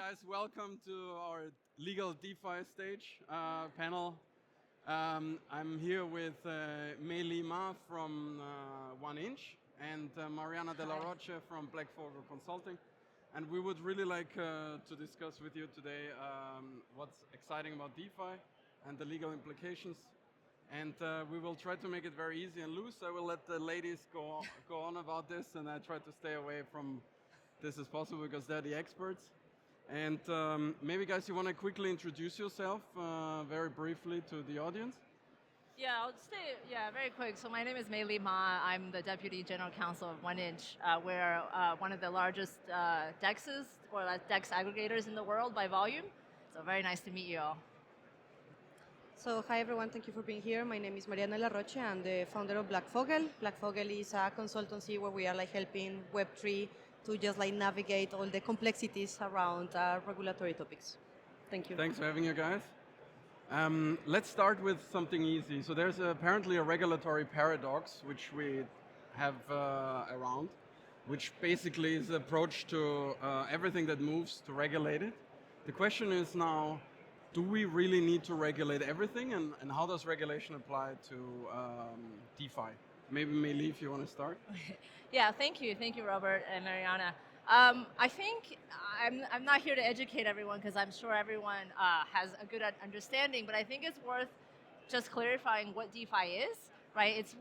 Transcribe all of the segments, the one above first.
guys, welcome to our legal DeFi stage panel. I'm here with Mei Lima from 1inch and Mariana De La Hi. Roche from Black Fogel Consulting. And we would really like to discuss with you today what's exciting about DeFi and the legal implications. And we will try to make it very easy and loose. I will let the ladies go on about this, and I try to stay away from this as possible because they're the experts. And maybe guys, you want to quickly introduce yourself very briefly to the audience? Yeah, I'll stay. Yeah, very quick. So my name is Mei Ma. I'm the Deputy General Counsel of 1inch. We're one of the largest DEXs or DEX aggregators in the world by volume. So very nice to meet you all. So hi everyone, thank you for being here. My name is Mariana La Roche. I'm the founder of Black Fogel. Black Fogel is a consultancy where we are helping Web3 to just navigate all the complexities around regulatory topics. Thank you. Thanks for having you guys. Let's start with something easy. So there's apparently a regulatory paradox which we have around, which basically is the approach to everything that moves to regulate it. The question is now, do we really need to regulate everything, and how does regulation apply to DeFi? Maybe Meili, if you want to start. Yeah, thank you, Robert and Mariana. I think I'm not here to educate everyone because I'm sure everyone has a good understanding, but I think it's worth just clarifying what DeFi is. Right? It's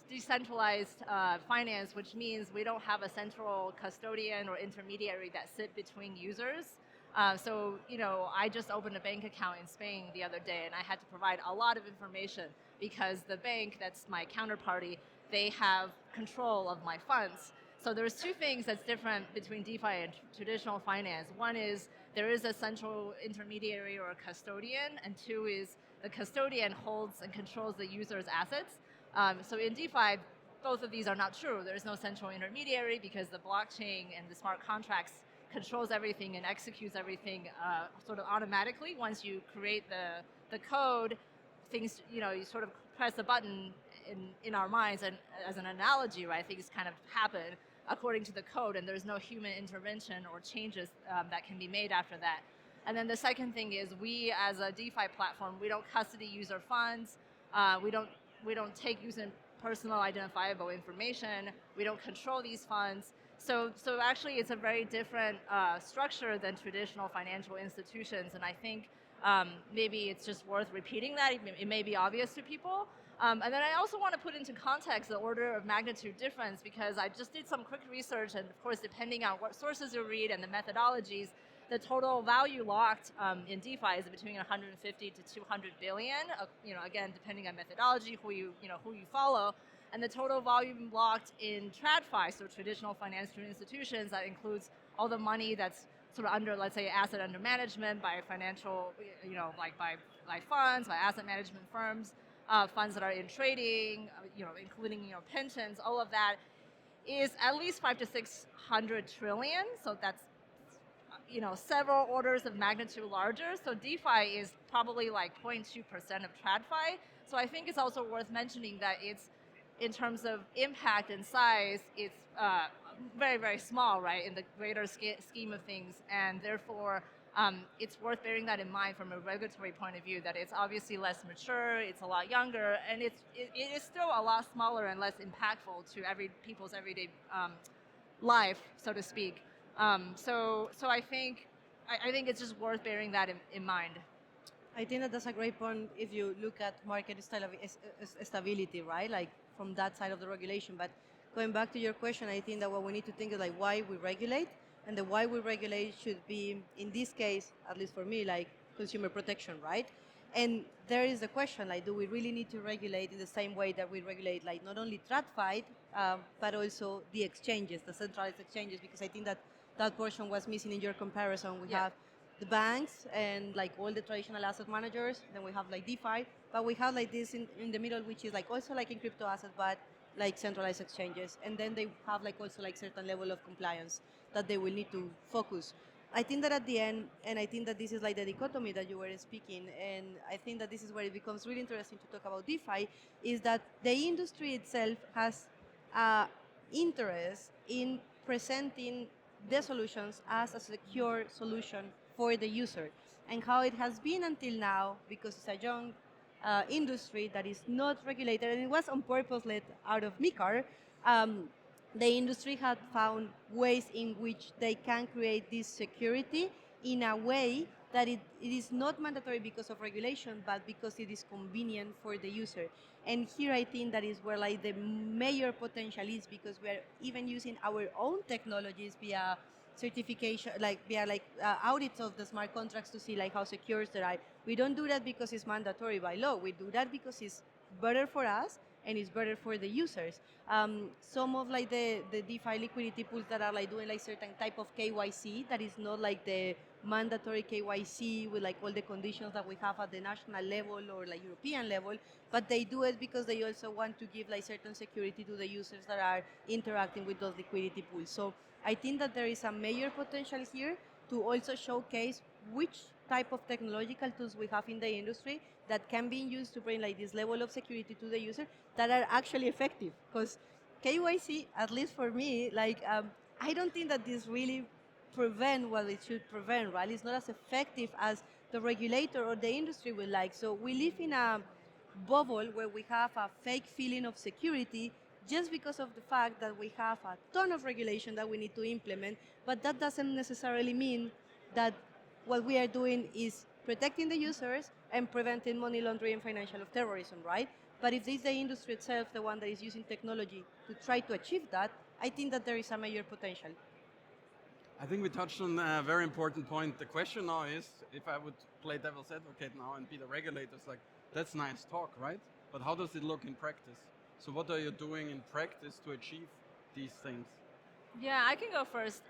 decentralized finance, which means we don't have a central custodian or intermediary that sit between users. So, I just opened a bank account in Spain the other day, and I had to provide a lot of information because the bank that's my counterparty, they have control of my funds. So there's two things that's different between DeFi and traditional finance. One is there is a central intermediary or a custodian, and two is the custodian holds and controls the user's assets. So in DeFi, both of these are not true. There's no central intermediary because the blockchain and the smart contracts controls everything and executes everything sort of automatically. Once you create the code, things, you sort of press a button in our minds, and as an analogy, right, things kind of happen according to the code, and there's no human intervention or changes that can be made after that. And then the second thing is we, as a DeFi platform, we don't custody user funds. We don't take user personal identifiable information. We don't control these funds. So actually, it's a very different structure than traditional financial institutions, and I think maybe it's just worth repeating that. It may be obvious to people. And then I also want to put into context the order of magnitude difference, because I just did some quick research, and of course, depending on what sources you read and the methodologies, the total value locked in DeFi is between 150 to 200 billion. Again, depending on methodology, who you follow. And the total volume locked in TradFi, so traditional financial institutions, that includes all the money that's sort of under, let's say, asset under management by financial, by funds, by asset management firms, funds that are in trading, including pensions, all of that is at least 500 to 600 trillion. So that's several orders of magnitude larger. So DeFi is probably 0.2% of TradFi. So I think it's also worth mentioning that it's, in terms of impact and size, it's very, very small, right, in the greater scheme of things. And therefore, it's worth bearing that in mind from a regulatory point of view, that it's obviously less mature, it's a lot younger, and it is still a lot smaller and less impactful to people's everyday life, so to speak. So I think it's just worth bearing that in mind. I think that's a great point if you look at market stability, right? From that side of the regulation. But going back to your question, I think that what we need to think is why we regulate, and the why we regulate should be, in this case, at least for me, consumer protection, right? And there is the question, do we really need to regulate in the same way that we regulate, not only TradFi, but also the exchanges, the centralized exchanges, because I think that portion was missing in your comparison. We have the banks and all the traditional asset managers, then we have DeFi, but we have this in the middle, which is also in crypto assets, but centralized exchanges. And then they have also certain level of compliance that they will need to focus. I think that at the end, and I think that this is the dichotomy that you were speaking, and I think that this is where it becomes really interesting to talk about DeFi, is that the industry itself has interest in presenting the solutions as a secure solution for the user. And how it has been until now, because it's a young industry that is not regulated, and it was on purpose let out of MICAR, the industry had found ways in which they can create this security in a way that it is not mandatory because of regulation, but because it is convenient for the user. And here I think that is where like the major potential is, because we are even using our own technologies via certification, like via audits of the smart contracts to see like how secure they are. We don't do that because it's mandatory by law. We do that because it's better for us and it's better for the users. Some of like the DeFi liquidity pools that are like doing like certain type of KYC that is not like the mandatory KYC with like all the conditions that we have at the national level or like European level, but they do it because they also want to give like certain security to the users that are interacting with those liquidity pools. So I think that there is a major potential here to also showcase which type of technological tools we have in the industry that can be used to bring like this level of security to the user that are actually effective. Because KYC, at least for me, I don't think that this really prevent what it should prevent, right? It's not as effective as the regulator or the industry would like. So we live in a bubble where we have a fake feeling of security just because of the fact that we have a ton of regulation that we need to implement, but that doesn't necessarily mean that what we are doing is protecting the users and preventing money laundering and financial of terrorism, right? But if it's the industry itself, the one that is using technology to try to achieve that, I think that there is a major potential. I think we touched on a very important point. The question now is, if I would play devil's advocate now and be the regulators, like, that's nice talk, right? But how does it look in practice? So what are you doing in practice to achieve these things? Yeah, I can go first.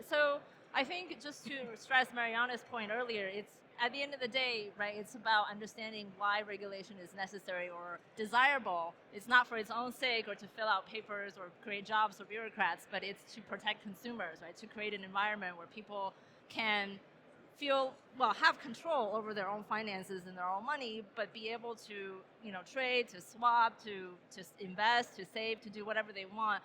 So I think just to stress Mariana's point earlier, it's at the end of the day, right, it's about understanding why regulation is necessary or desirable. It's not for its own sake or to fill out papers or create jobs for bureaucrats, but it's to protect consumers, right, to create an environment where people can feel, well, have control over their own finances and their own money, but be able to, trade, to swap, to invest, to save, to do whatever they want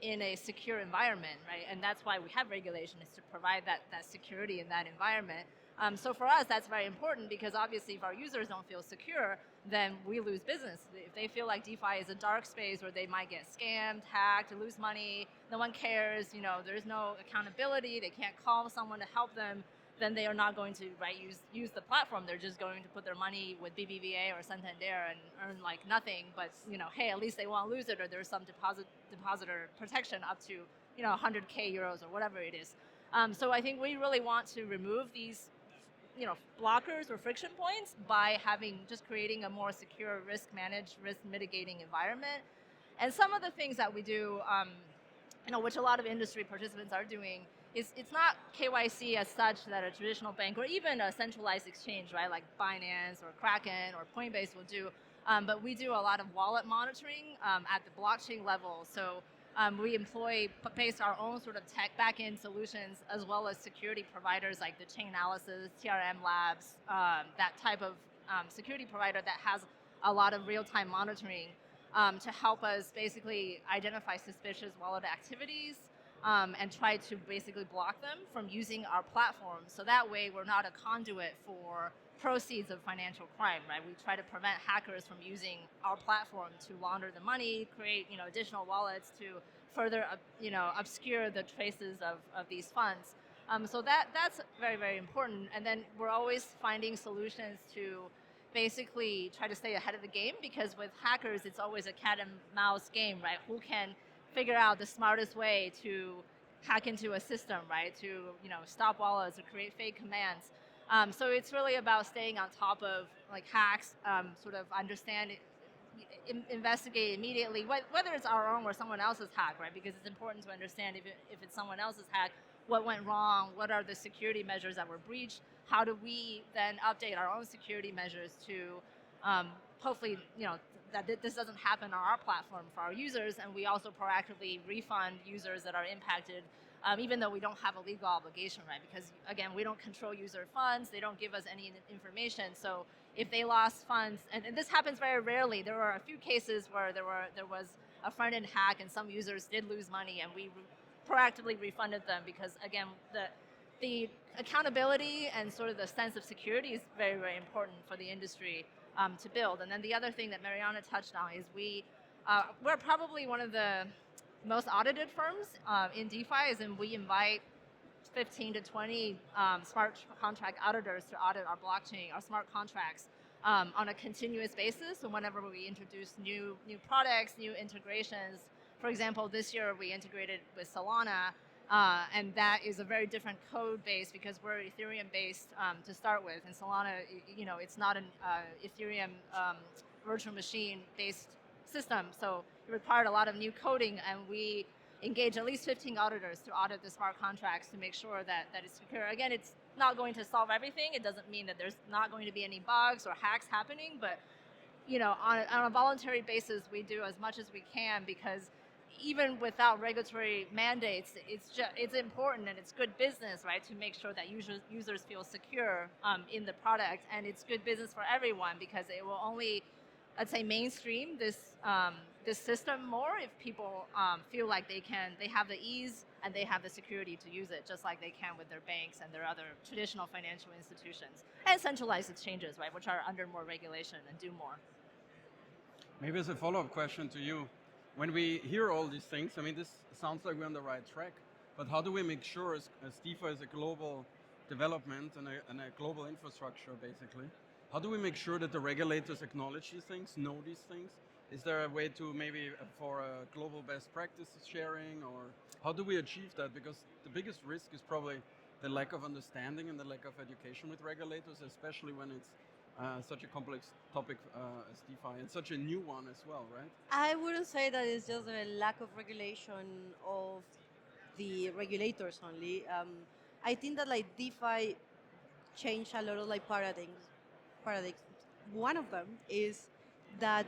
in a secure environment, right? And that's why we have regulation, is to provide that security in that environment. So for us, that's very important, because obviously if our users don't feel secure, then we lose business. If they feel like DeFi is a dark space where they might get scammed, hacked, or lose money, no one cares, there's no accountability, they can't call someone to help them, then they are not going to use the platform. They're just going to put their money with BBVA or Santander and earn like nothing. But hey, at least they won't lose it, or there's some depositor protection up to 100K euros or whatever it is. So I think we really want to remove these blockers or friction points by creating a more secure, risk-managed, risk-mitigating environment. And some of the things that we do, which a lot of industry participants are doing, it's not KYC as such that a traditional bank or even a centralized exchange, right, like Binance or Kraken or Coinbase will do. But we do a lot of wallet monitoring at the blockchain level. So we employ, based our own sort of tech backend solutions, as well as security providers like the Chainalysis, TRM Labs, that type of security provider that has a lot of real-time monitoring to help us basically identify suspicious wallet activities and try to basically block them from using our platform. So that way we're not a conduit for proceeds of financial crime, right? We try to prevent hackers from using our platform to launder the money, create additional wallets to further obscure the traces of these funds. So that's very, very important. And then we're always finding solutions to basically try to stay ahead of the game, because with hackers it's always a cat and mouse game, right? Who can figure out the smartest way to hack into a system, right? To stop wallets or create fake commands. So it's really about staying on top of like hacks, sort of understand, investigate immediately, whether it's our own or someone else's hack, right? Because it's important to understand if it's someone else's hack, what went wrong, what are the security measures that were breached, how do we then update our own security measures to hopefully, that this doesn't happen on our platform for our users, and we also proactively refund users that are impacted, even though we don't have a legal obligation, right? Because again, we don't control user funds, they don't give us any information. So if they lost funds, and this happens very rarely, there were a few cases where there was a front-end hack and some users did lose money, and we proactively refunded them because, again, the accountability and sort of the sense of security is very, very important for the industry to build. And then the other thing that Mariana touched on is we're probably one of the most audited firms in DeFi, and we invite 15 to 20 smart contract auditors to audit our blockchain, our smart contracts on a continuous basis. So whenever we introduce new products, new integrations, for example, this year we integrated with Solana, and that is a very different code base because we're Ethereum based to start with, and Solana, it's not an Ethereum virtual machine based system, so it required a lot of new coding, and we engage at least 15 auditors to audit the smart contracts to make sure that it's secure. Again, it's not going to solve everything. It doesn't mean that there's not going to be any bugs or hacks happening, but on a voluntary basis, we do as much as we can because even without regulatory mandates, it's important and it's good business, right, to make sure that users feel secure in the product, and it's good business for everyone because it will only, let's say, mainstream this system more if people feel like they have the ease and they have the security to use it, just like they can with their banks and their other traditional financial institutions and centralized exchanges, right, which are under more regulation and do more. Maybe as a follow-up question to you, when we hear all these things, I mean, this sounds like we're on the right track, but how do we make sure, as DeFi is a global development and a global infrastructure, basically, how do we make sure that the regulators acknowledge these things, know these things? Is there a way to maybe for a global best practices sharing, or how do we achieve that? Because the biggest risk is probably the lack of understanding and the lack of education with regulators, especially when it's such a complex topic as DeFi, and such a new one as well, right? I wouldn't say that it's just a lack of regulation of the regulators only. I think that like DeFi changed a lot of like paradigms. One of them is that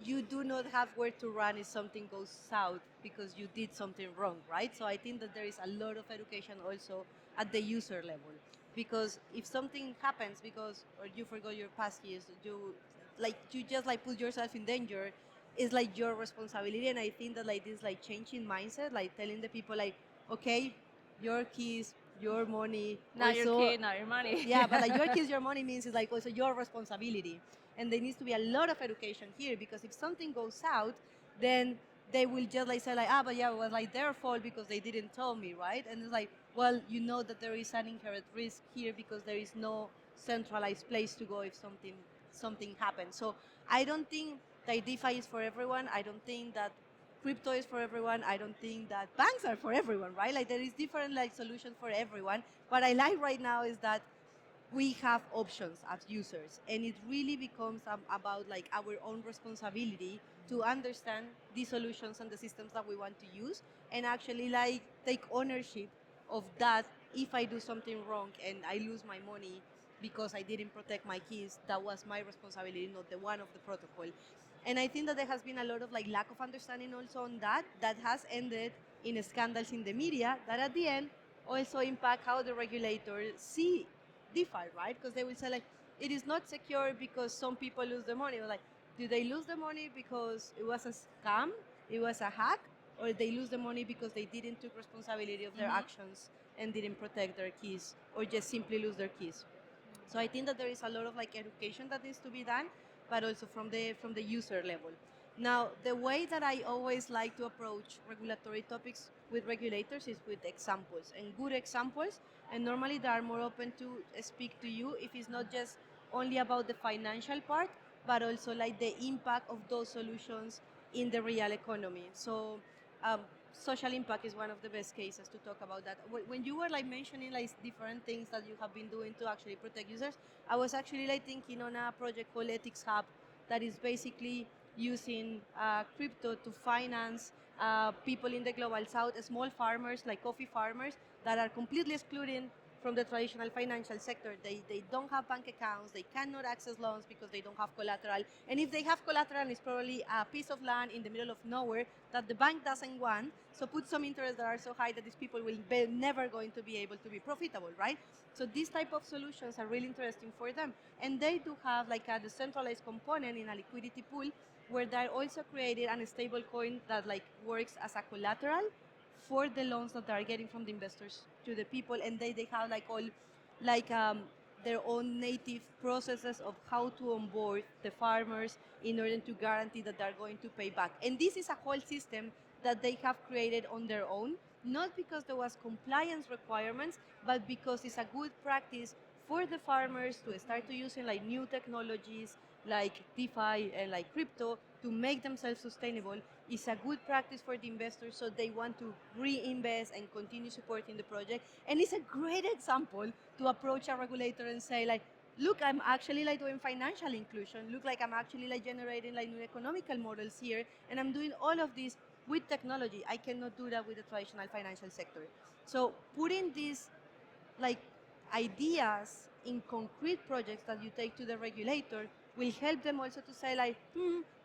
you do not have where to run if something goes south because you did something wrong, right? So I think that there is a lot of education also at the user level, because if something happens or you forgot your passkeys, you just like put yourself in danger, it's like your responsibility. And I think that like this like changing mindset, like telling the people like, okay, your keys, your money, Not also, your kid, not your money. yeah, but like your keys, your money means it's like also your responsibility. And there needs to be a lot of education here, because if something goes south, then they will just like say like, but yeah, it was like their fault because they didn't tell me, right? And it's like, well, you know that there is an inherent risk here because there is no centralized place to go if something happens. So I don't think that DeFi is for everyone. I don't think that crypto is for everyone. I don't think that banks are for everyone, right? Like there is different like solutions for everyone. What I like right now is that we have options as users, and it really becomes about like our own responsibility to understand the solutions and the systems that we want to use, and actually like take ownership of that. If I do something wrong and I lose my money because I didn't protect my keys, that was my responsibility, not the one of the protocol. And I think that there has been a lot of like lack of understanding also on that has ended in scandals in the media that at the end also impact how the regulators see DeFi, right? Because they will say like, it is not secure because some people lose their money. Like, do they lose the money because it was a scam, it was a hack, or they lose the money because they didn't take responsibility of their actions and didn't protect their keys, or just simply lose their keys? So I think that there is a lot of like education that needs to be done, but also from the user level. Now, the way that I always like to approach regulatory topics with regulators is with examples, and good examples, and normally they are more open to speak to you if it's not just only about the financial part, but also like the impact of those solutions in the real economy. So social impact is one of the best cases to talk about that. When you were like mentioning like different things that you have been doing to actually protect users, I was actually like thinking on a project called Ethics Hub that is basically using crypto to finance people in the global south, small farmers like coffee farmers that are completely excluded from the traditional financial sector. They don't have bank accounts, they cannot access loans because they don't have collateral. And if they have collateral, it's probably a piece of land in the middle of nowhere that the bank doesn't want. So put some interests that are so high that these people will be never going to be able to be profitable, right? So these type of solutions are really interesting for them. And they do have like a decentralized component in a liquidity pool where they're also created a stable coin that like works as a collateral for the loans that they are getting from the investors to the people, and they have like all like their own native processes of how to onboard the farmers in order to guarantee that they're going to pay back. And this is a whole system that they have created on their own, not because there was compliance requirements, but because it's a good practice for the farmers to start to using like new technologies like DeFi and like crypto to make themselves sustainable. It's a good practice for the investors, so they want to reinvest and continue supporting the project. And it's a great example to approach a regulator and say like, look, I'm actually like doing financial inclusion. Look, like I'm actually like generating like new economical models here, and I'm doing all of this with technology. I cannot do that with the traditional financial sector. So putting these like ideas in concrete projects that you take to the regulator will help them also to say like,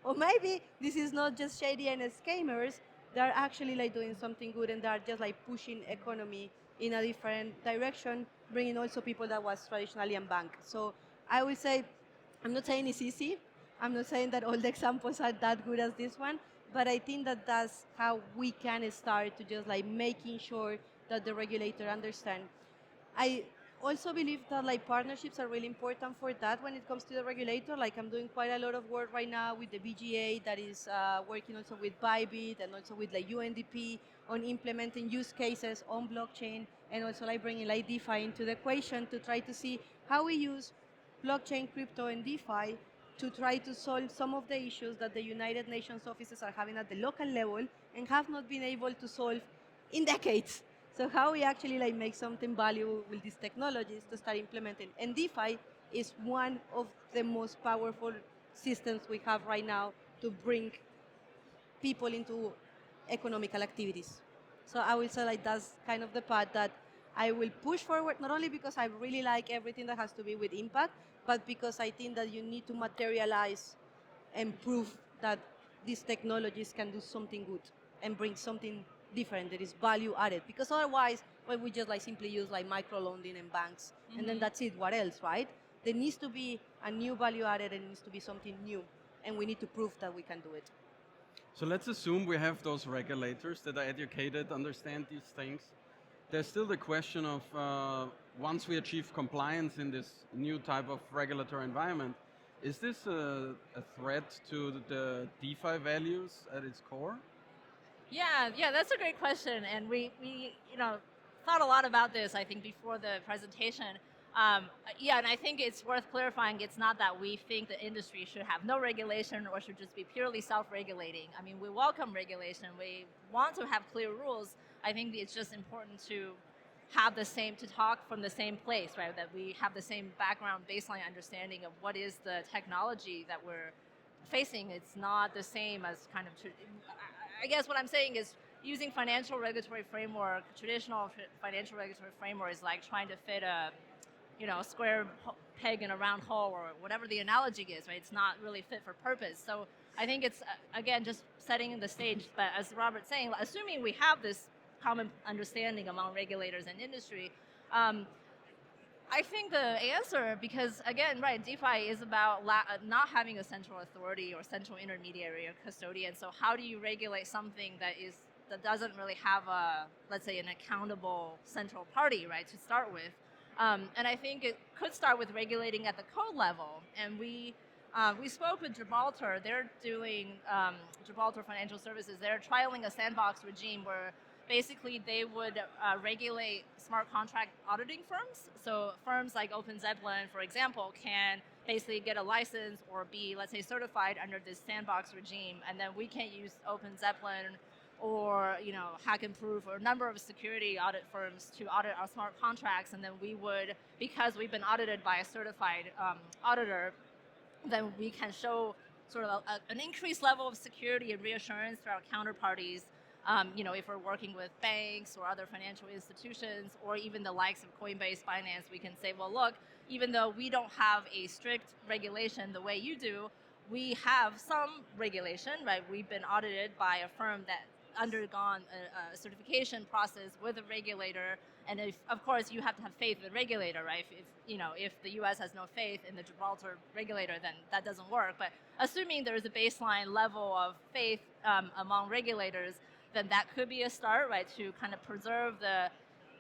or maybe this is not just shady and scammers, they're actually like doing something good and they're just like pushing economy in a different direction, bringing also people that was traditionally unbanked. So I would say, I'm not saying it's easy, I'm not saying that all the examples are that good as this one, but I think that that's how we can start to just like making sure that the regulator understand. I also believe that like partnerships are really important for that when it comes to the regulator. Like I'm doing quite a lot of work right now with the BGA that is working also with Bybit and also with like UNDP on implementing use cases on blockchain, and also like bringing like DeFi into the equation to try to see how we use blockchain, crypto, and DeFi to try to solve some of the issues that the United Nations offices are having at the local level and have not been able to solve in decades. So how we actually like make something valuable with these technologies to start implementing. And DeFi is one of the most powerful systems we have right now to bring people into economical activities. So I will say like that's kind of the path that I will push forward, not only because I really like everything that has to be with impact, but because I think that you need to materialize and prove that these technologies can do something good and bring something different that is value added. Because otherwise, well, we just like simply use like micro lending and banks, and then that's it. What else, right? There needs to be a new value added, and it needs to be something new, and we need to prove that we can do it. So let's assume we have those regulators that are educated, understand these things. There's still the question of once we achieve compliance in this new type of regulatory environment, is this a threat to the DeFi values at its core? Yeah, that's a great question, and we thought a lot about this. I think before the presentation. And I think it's worth clarifying. It's not that we think the industry should have no regulation or should just be purely self-regulating. I mean, we welcome regulation. We want to have clear rules. I think it's just important to have to talk from the same place, right? That we have the same background, baseline understanding of what is the technology that we're facing. It's not the same as kind of, I guess what I'm saying is using financial regulatory framework, traditional financial regulatory framework is like trying to fit a square peg in a round hole, or whatever the analogy is, right? It's not really fit for purpose. So I think it's, again, just setting the stage. But as Robert's saying, assuming we have this common understanding among regulators and industry, I think the answer, because again, right, DeFi is about not having a central authority or central intermediary or custodian. So how do you regulate something that doesn't really have let's say, an accountable central party, right, to start with? And I think it could start with regulating at the code level. And we spoke with Gibraltar. They're doing Gibraltar Financial Services. They're trialing a sandbox regime where basically they would regulate smart contract auditing firms. So firms like OpenZeppelin, for example, can basically get a license or be, let's say, certified under this sandbox regime. And then we can use OpenZeppelin or Hack and Proof or a number of security audit firms to audit our smart contracts, and then we would, because we've been audited by a certified auditor, then we can show sort of an increased level of security and reassurance to our counterparties. If we're working with banks or other financial institutions, or even the likes of Coinbase, Binance, we can say, well, look, even though we don't have a strict regulation the way you do, we have some regulation, right? We've been audited by a firm that undergone a certification process with a regulator, and of course you have to have faith in the regulator, right? If the U.S. has no faith in the Gibraltar regulator, then that doesn't work. But assuming there is a baseline level of faith among regulators, then that could be a start, right, to kind of preserve the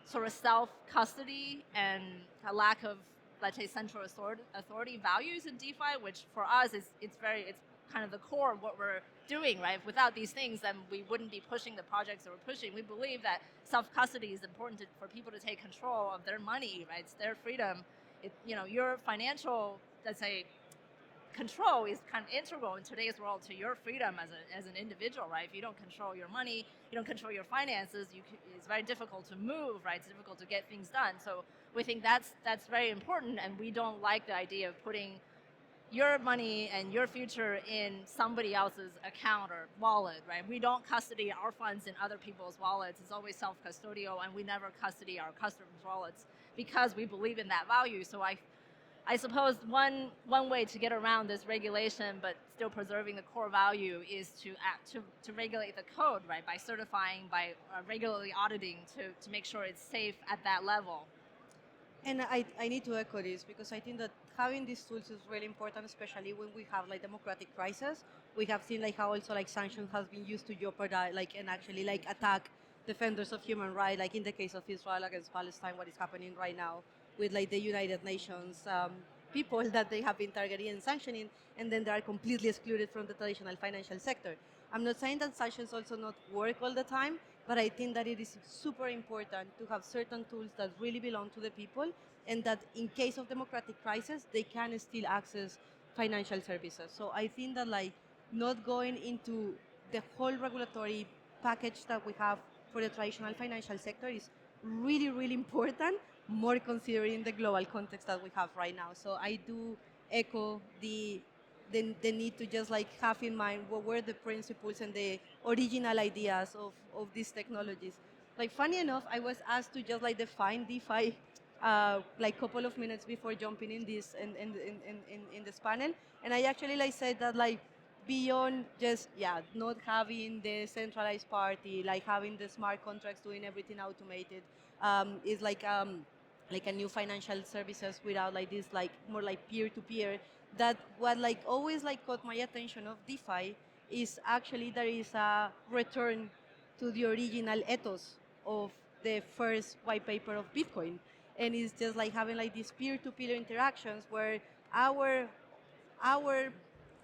sort of self-custody and a lack of, let's say, central authority values in DeFi, which for us is it's kind of the core of what we're doing, right? Without these things, then we wouldn't be pushing the projects that we're pushing. We believe that self-custody is important for people to take control of their money, right? It's their freedom. Your financial, let's say, control is kind of integral in today's world to your freedom as an individual, right? If you don't control your money, you don't control your finances, it's very difficult to move, right? It's difficult to get things done. So we think that's very important, and we don't like the idea of putting your money and your future in somebody else's account or wallet, right? We don't custody our funds in other people's wallets. It's always self-custodial, and we never custody our customers' wallets because we believe in that value. So I suppose one way to get around this regulation but still preserving the core value is to regulate the code, right? By certifying, by regularly auditing to make sure it's safe at that level. And I need to echo this because I think that having these tools is really important, especially when we have like democratic crisis. We have seen like how also like sanctions has been used to jeopardize and actually like attack defenders of human rights, like in the case of Israel against Palestine, what is happening right now with like the United Nations people that they have been targeting and sanctioning, and then they are completely excluded from the traditional financial sector. I'm not saying that sanctions also not work all the time, but I think that it is super important to have certain tools that really belong to the people, and that in case of democratic crisis, they can still access financial services. So I think that like not going into the whole regulatory package that we have for the traditional financial sector is really, really important, more considering the global context that we have right now. So I do echo the need to just like have in mind what were the principles and the original ideas of these technologies. Like funny enough, I was asked to just like define DeFi like couple of minutes before jumping in this panel, and I actually like said that like beyond just not having the centralized party, like having the smart contracts doing everything automated, is like a new financial services without like this like more like peer-to-peer. That what like always like caught my attention of DeFi is actually there is a return to the original ethos of the first white paper of Bitcoin, and it's just like having like these peer-to-peer interactions where our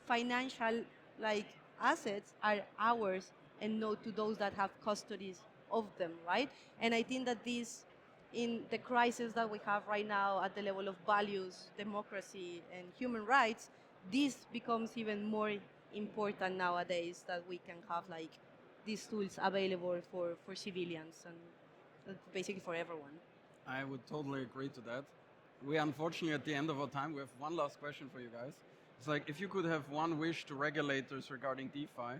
financial like assets are ours and not to those that have custodies of them, right? And I think that this, in the crisis that we have right now at the level of values, democracy, and human rights, this becomes even more important nowadays, that we can have like these tools available for civilians and basically for everyone. I would totally agree to that. We unfortunately at the end of our time, we have one last question for you guys. It's like, if you could have one wish to regulators regarding DeFi,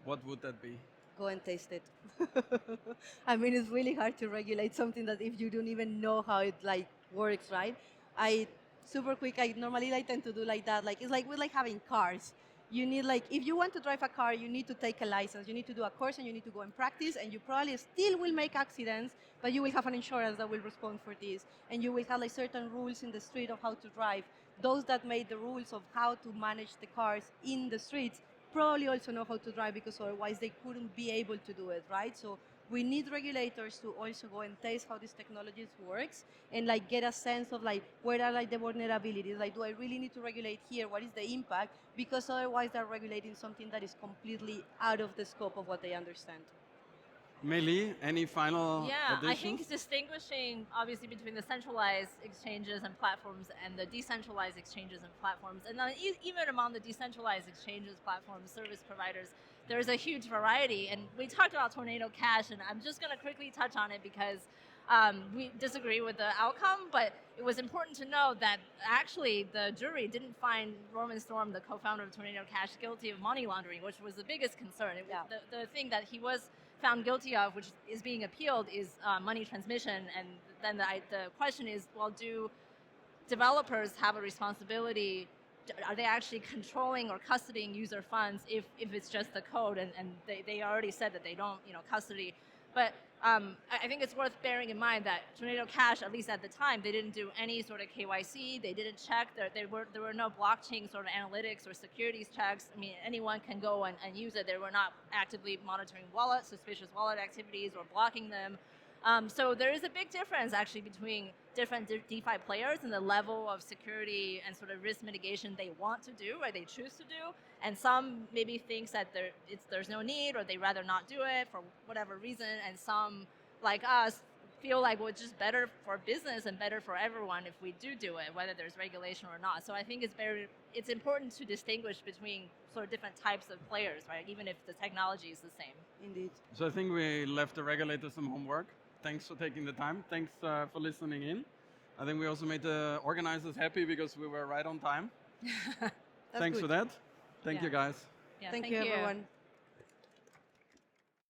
what would that be? Go and taste it. I mean, it's really hard to regulate something that if you don't even know how it like works, right? I super quick. I normally like tend to do like that. Like it's like with like having cars. You need like if you want to drive a car, you need to take a license. You need to do a course and you need to go and practice. And you probably still will make accidents, but you will have an insurance that will respond for this. And you will have like certain rules in the street of how to drive. Those that made the rules of how to manage the cars in the streets probably also know how to drive, because otherwise they couldn't be able to do it, right? So we need regulators to also go and taste how these technologies works and like get a sense of like where are like the vulnerabilities, like do I really need to regulate here, what is the impact, because otherwise they're regulating something that is completely out of the scope of what they understand. Meli, any final additions? I think distinguishing obviously between the centralized exchanges and platforms and the decentralized exchanges and platforms, and then even among the decentralized exchanges, platforms, service providers, there's a huge variety. And we talked about Tornado Cash, and I'm just going to quickly touch on it because we disagree with the outcome, but it was important to know that actually the jury didn't find Roman Storm, the co-founder of Tornado Cash, guilty of money laundering, which was the biggest concern. The thing that he was found guilty of, which is being appealed, is money transmission. And then the question is, well, do developers have a responsibility? Are they actually controlling or custodying user funds if it's just the code? And they already said that they don't custody. But I think it's worth bearing in mind that Tornado Cash, at least at the time, they didn't do any sort of KYC. They didn't check. There were no blockchain sort of analytics or securities checks. I mean, anyone can go and use it. They were not actively monitoring suspicious wallet activities or blocking them. So there is a big difference actually between different DeFi players and the level of security and sort of risk mitigation they want to do or they choose to do. And some maybe thinks that there's no need or they rather not do it for whatever reason. And some, like us, feel like well, it's just better for business and better for everyone if we do it, whether there's regulation or not. So I think it's important to distinguish between sort of different types of players, right? Even if the technology is the same. Indeed. So I think we left the regulators some homework. Thanks for taking the time. Thanks for listening in. I think we also made the organizers happy because we were right on time. Thanks good. for that. Thank Yeah. you, guys. Yeah, Thank you, everyone.